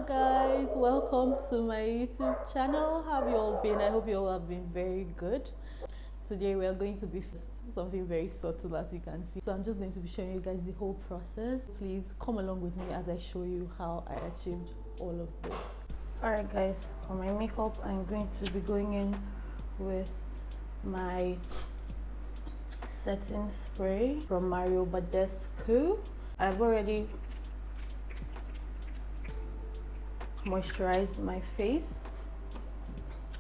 guys, welcome to my YouTube channel. How have you all been? I hope you all have been very good. Today we are going to be something very subtle, as you can see. So I'm just going to be showing you guys the whole process. Please come along with me as I show you how I achieved all of this. Alright guys, for my makeup I'm going to be going in with my setting spray from Mario Badescu. I've already moisturized my face,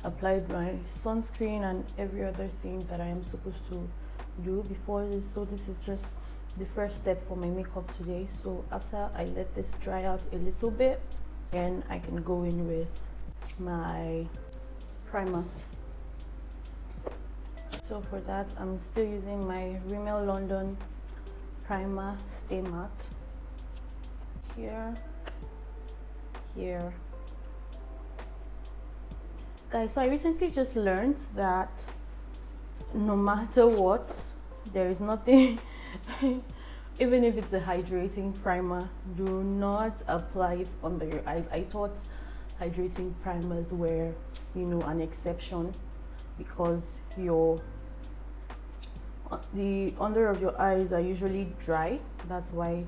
applied my sunscreen and every other thing that I am supposed to do before this. So this is just the first step for my makeup today. So after I let this dry out a little bit, then I can go in with my primer. So for that, I'm still using my Rommel London primer stay matte. Here guys, so I recently just learned that no matter what, there is nothing even if it's a hydrating primer, do not apply it under your eyes. I thought hydrating primers were, you know, an exception because the under of your eyes are usually dry. That's why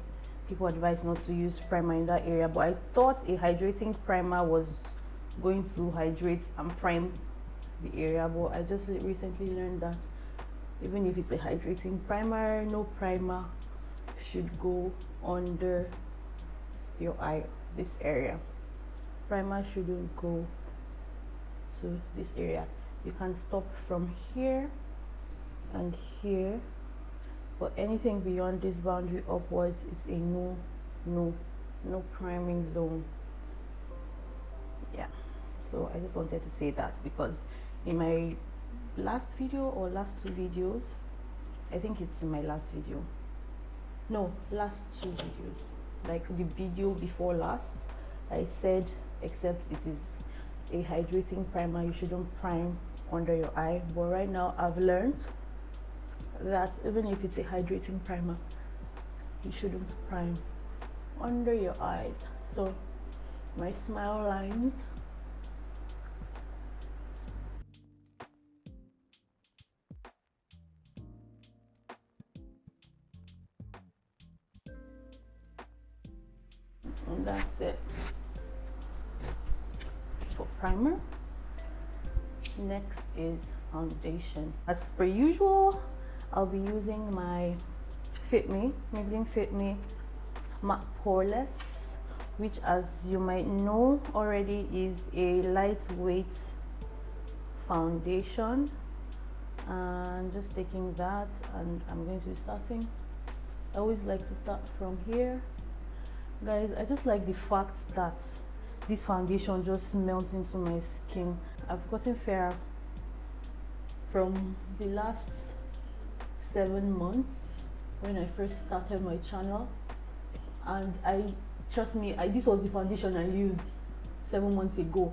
people advise not to use primer in that area. But I thought a hydrating primer was going to hydrate and prime the area, but I just recently learned that even if it's a hydrating primer, no primer should go under your eye, this area. Primer shouldn't go to this area. You can stop from here and here, but anything beyond this boundary upwards, it's a no priming zone. Yeah, so I just wanted to say that because in my last video or last two videos, I think it's in my last video, no, last two videos, like the video before last, I said except it is a hydrating primer, you shouldn't prime under your eye. But right now I've learned that even if it's a hydrating primer, you shouldn't prime under your eyes. So my smile lines, and that's it for primer. Next is foundation. As per usual, I'll be using my Maybelline Fitme Matte Poreless, which, as you might know already, is a lightweight foundation. And just taking that, and I'm going to be starting. I always like to start from here. Guys, I just like the fact that this foundation just melts into my skin. I've gotten fairer from the last 7 months when I first started my channel, and trust me, this was the foundation I used 7 months ago,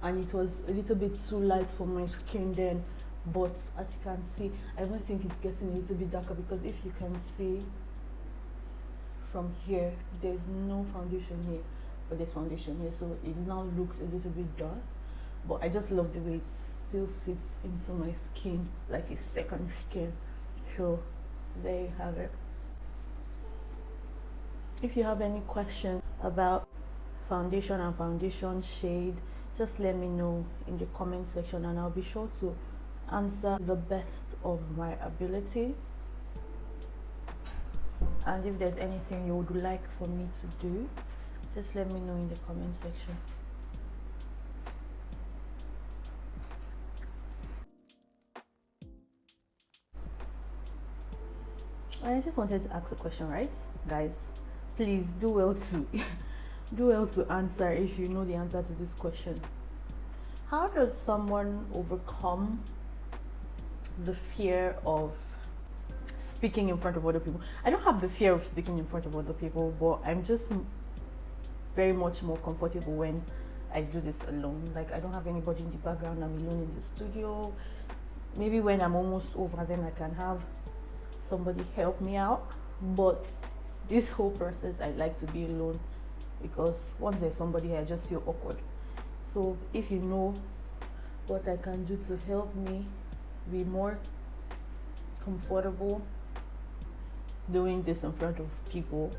and it was a little bit too light for my skin then. But as you can see, I even think it's getting a little bit darker, because if you can see from here, there's no foundation here, but there's foundation here, so it now looks a little bit dark. But I just love the way it still sits into my skin like a second skin. So there you have it. If you have any questions about foundation and foundation shade, just let me know in the comment section, and I'll be sure to answer the best of my ability. And if there's anything you would like for me to do, just let me know in the comment section. I just wanted to ask a question, right, guys? Please do well to do well to answer if you know the answer to this question. How does someone overcome the fear of speaking in front of other people? I don't have the fear of speaking in front of other people, but I'm just very much more comfortable when I do this alone. Like, I don't have anybody in the background, I'm alone in the studio. Maybe when I'm almost over, then I can have somebody help me out, but this whole process I like to be alone because once there's somebody here I just feel awkward. So if you know what I can do to help me be more comfortable doing this in front of people,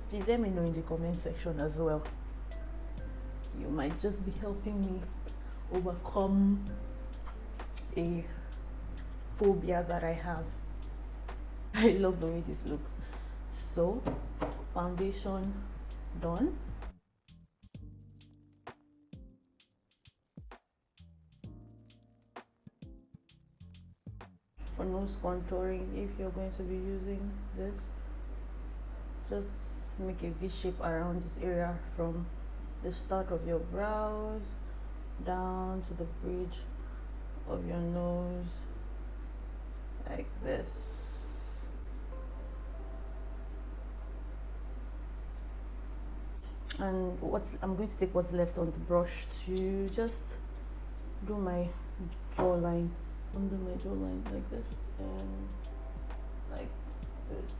please let me know in the comment section as well. You might just be helping me overcome a phobia that I have. I love the way this looks. So foundation done. For nose contouring, if you're going to be using this, just make a V shape around this area from the start of your brows down to the bridge of your nose, like this. And I'm going to take what's left on the brush to just do my jawline, under my jawline, like this and like this,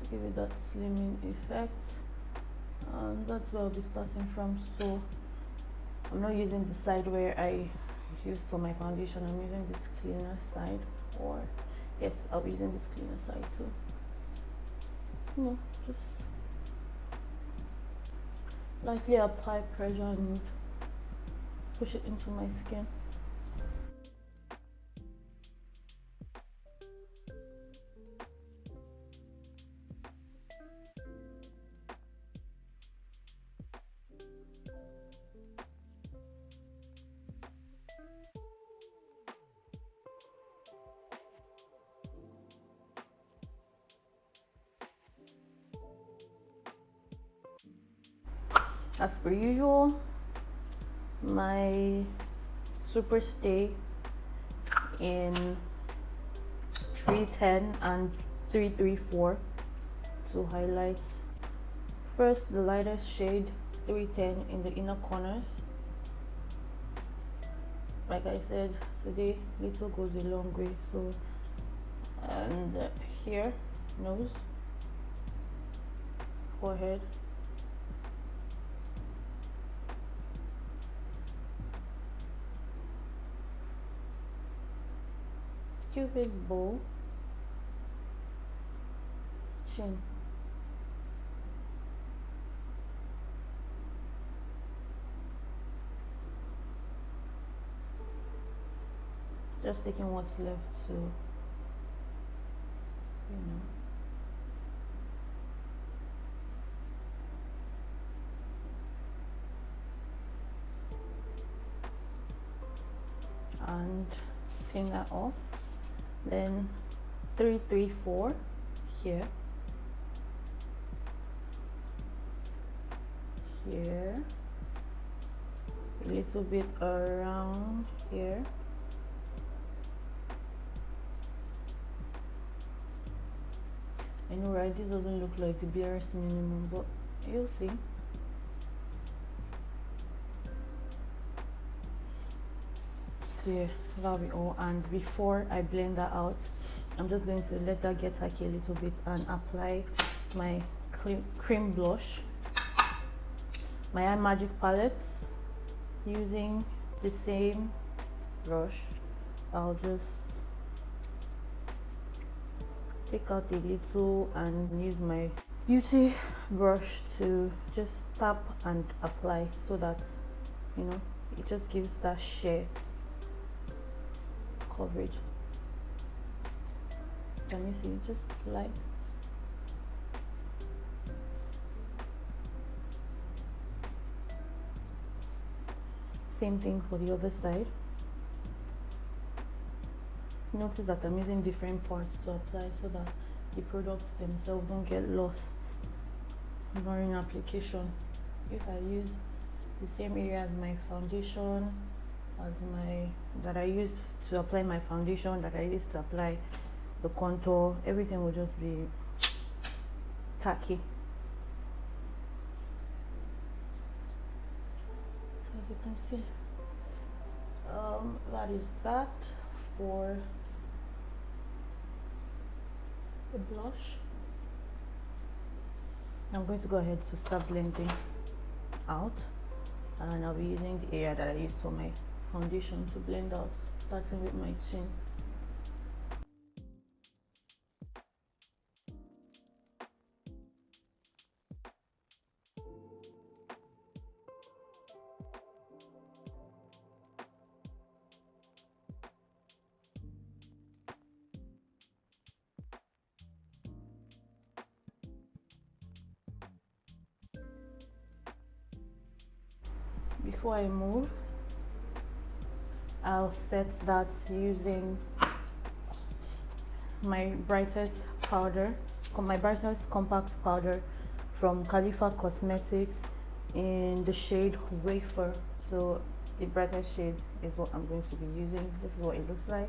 to give it that slimming effect. And that's where I'll be starting from. So I'm not using the side where I used for my foundation. I'm using this cleaner side, or yes, I'll be using this cleaner side. So just lightly apply pressure and push it into my skin. As per usual, my superstay in 310 and 334 to highlight. First, the lightest shade, 310, in the inner corners. Like I said, today little goes a long way. So, and here, nose, forehead, cupid's bow, chin. Just taking what's left to, and clean that off. Then 334 here, a little bit around here, I know, right? This doesn't look like the barest minimum, but you'll see. So yeah, that'll be all. And before I blend that out, I'm just going to let that get tacky a little bit and apply my cream blush, my imagic palette, using the same brush. I'll just take out a little and use my beauty brush to just tap and apply, so that it just gives that sheer coverage. Can you see? Just like same thing for the other side. Notice that I'm using different parts to apply so that the products themselves don't get lost during application. If I use the same area as my foundation, that I use to apply my foundation, that I use to apply the contour, everything will just be tacky. As you can see, that is that for the blush. I'm going to go ahead to start blending out, and I'll be using the area that I used for my foundation to blend out, starting with my chin. Before I move, I'll set that using my brightest compact powder from Khalifa Cosmetics in the shade Wafer. So the brightest shade is what I'm going to be using. This is what it looks like.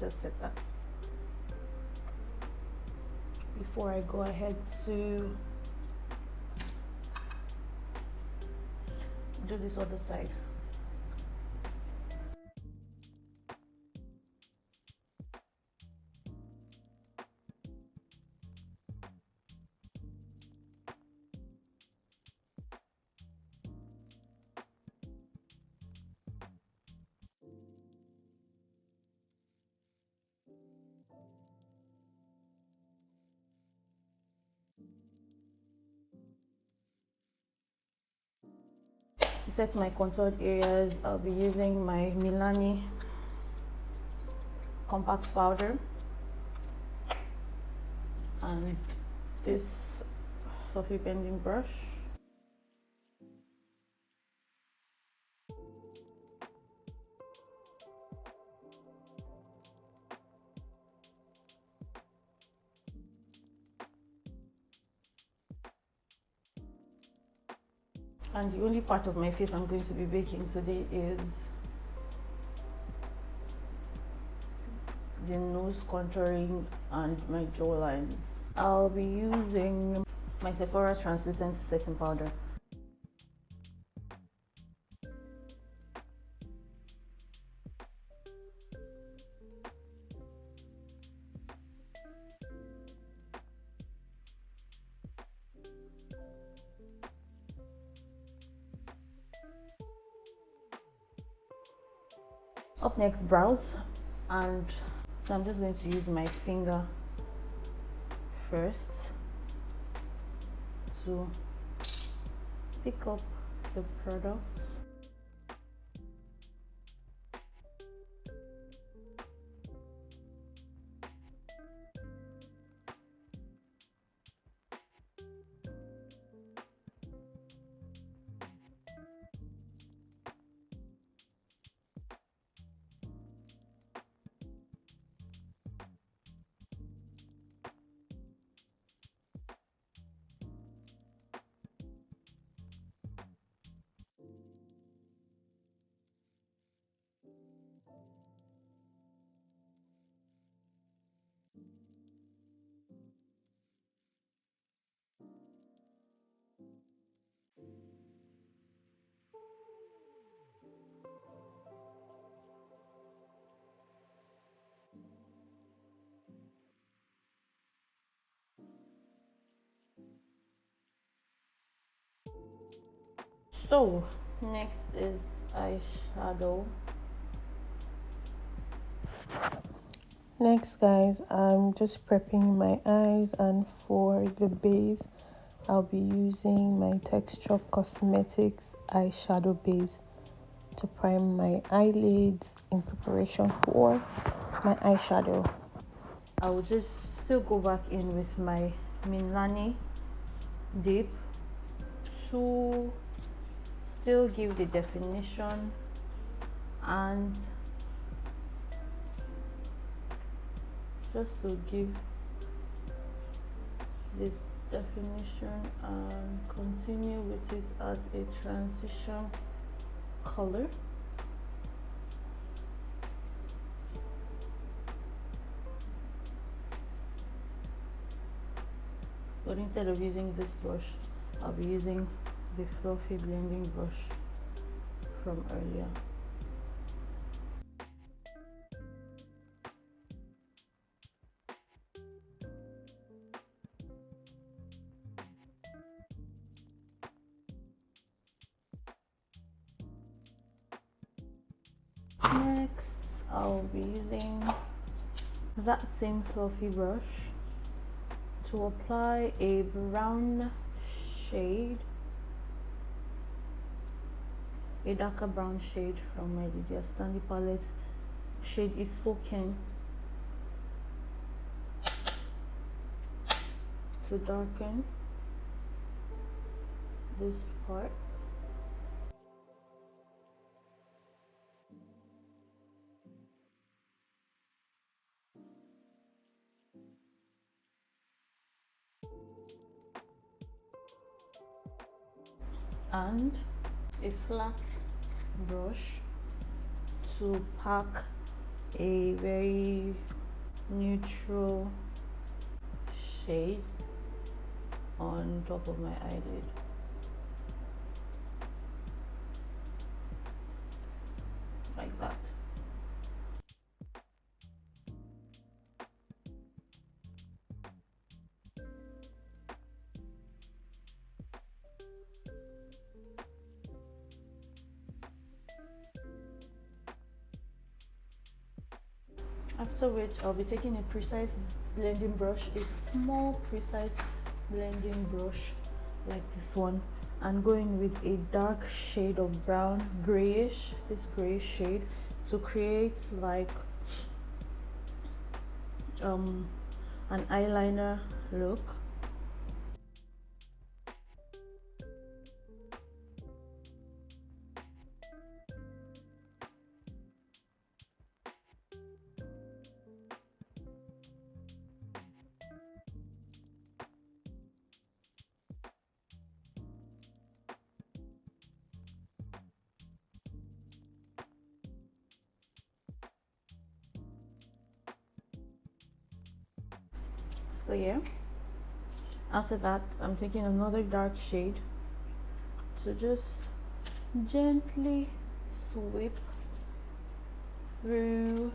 Just set that. Before I go ahead to do this other side. To set my contoured areas, I'll be using my Milani compact powder and this fluffy bending brush. And the only part of my face I'm going to be baking today is the nose contouring and my jawlines. I'll be using my Sephora translucent setting powder. Up next, brows, and so I'm just going to use my finger first to pick up the product. So next is eyeshadow. Next, guys, I'm just prepping my eyes, and for the base I'll be using my Texture Cosmetics eyeshadow base to prime my eyelids in preparation for my eyeshadow. I will just still go back in with my Milani dip to still give the definition and just to give this definition and continue with it as a transition color. But instead of using this brush, I'll be using the fluffy blending brush from earlier. I'll be using that same fluffy brush to apply a brown shade, a darker brown shade from my Lydia Stanley palette. Shade is Soaking, to darken this part. And a flat brush to pack a very neutral shade on top of my eyelid. Like that. After which I'll be taking a precise blending brush, a small precise blending brush like this one, and going with a dark shade of brown, grayish, this grayish shade, to create like an eyeliner look. So yeah, after that I'm taking another dark shade to just gently sweep through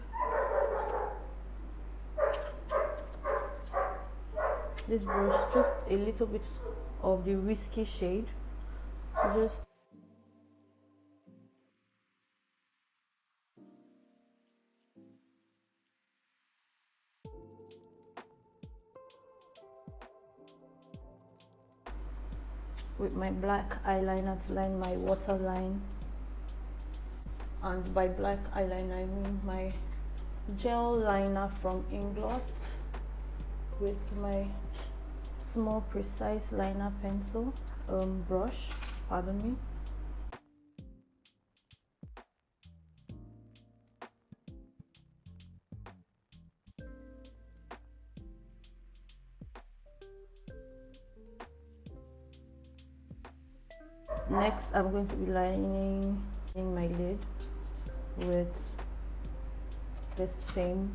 this brush, just a little bit of the Whiskey shade, so just with my black eyeliner to line my waterline. And by black eyeliner I mean my gel liner from Inglot, with my small precise liner pencil brush, pardon me. Next I'm going to be lining in my lid with the same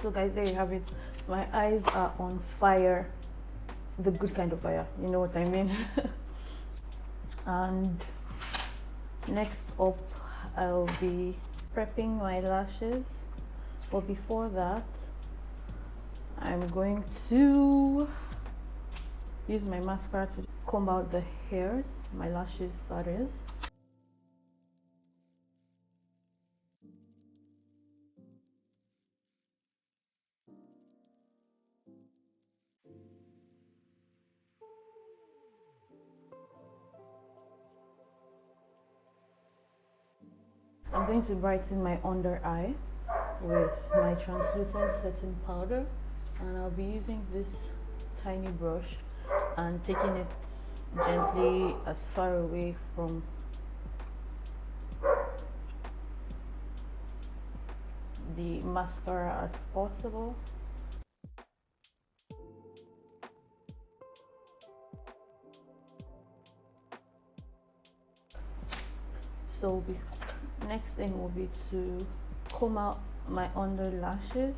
So guys, there you have it. My eyes are on fire, the good kind of fire, you know what I mean. And next up I'll be prepping my lashes, but before that I'm going to use my mascara to comb out the hairs, my lashes that is. I'm going to brighten my under eye with my translucent setting powder, and I'll be using this tiny brush and taking it gently as far away from the mascara as possible. So next thing will be to comb out my under lashes.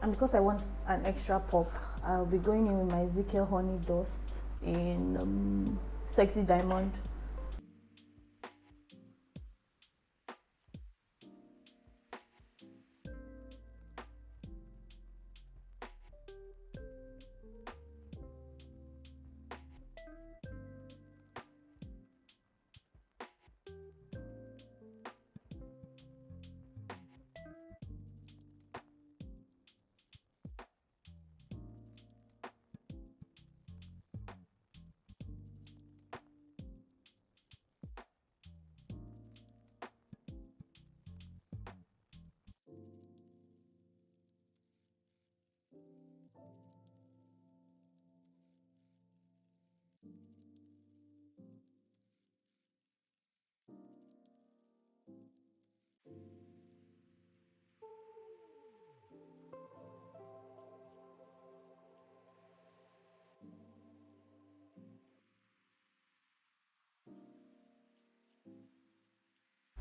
And because I want an extra pop, I'll be going in with my Zikel Honey Dust in Sexy Diamond.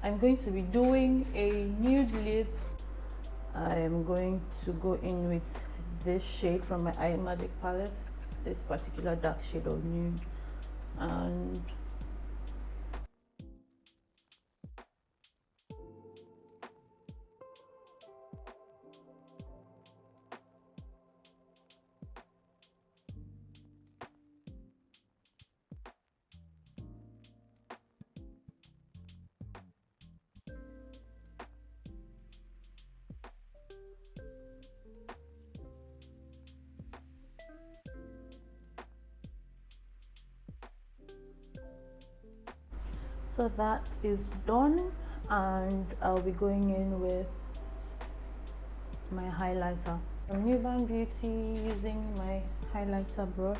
I'm going to be doing a nude lip. I'm going to go in with this shade from my imagic palette, this particular dark shade of nude, and so that is done, and I'll be going in with my highlighter from Nuban Beauty, using my highlighter brush,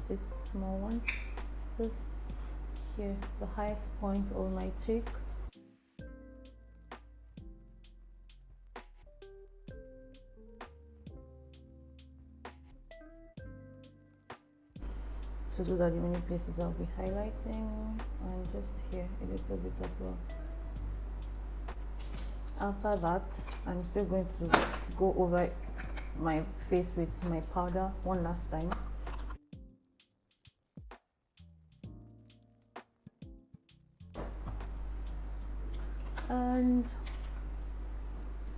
this small one, just here, the highest point on my cheek. So those are the many places I'll be highlighting, and just here a little bit as well. After that, I'm still going to go over my face with my powder one last time. And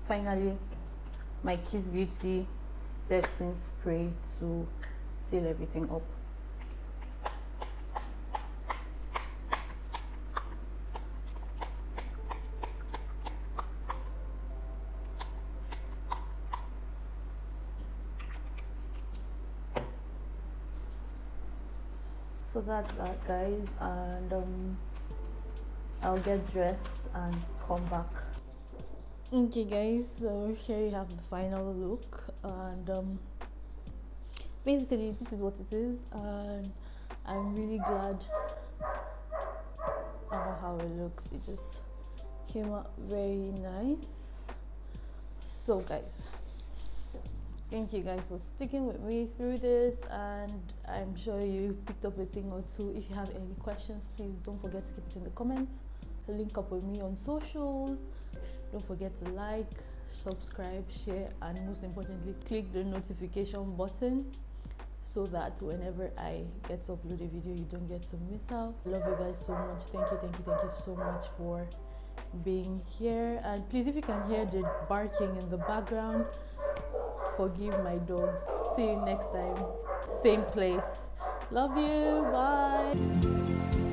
finally, my Kiss Beauty setting spray to seal everything up. So that's that, guys, and I'll get dressed and come back. Okay, guys, so here you have the final look, and basically this is what it is, and I'm really glad about how it looks. It just came out very nice. So guys, thank you guys for sticking with me through this, and I'm sure you picked up a thing or two. If you have any questions, please don't forget to keep it in the comments. Link up with me on socials. Don't forget to like, subscribe, share, and most importantly, click the notification button so that whenever I get to upload a video, you don't get to miss out. I love you guys so much. Thank you so much for being here. And please, if you can hear the barking in the background, forgive my dogs. See you next time, same place. Love you. Bye.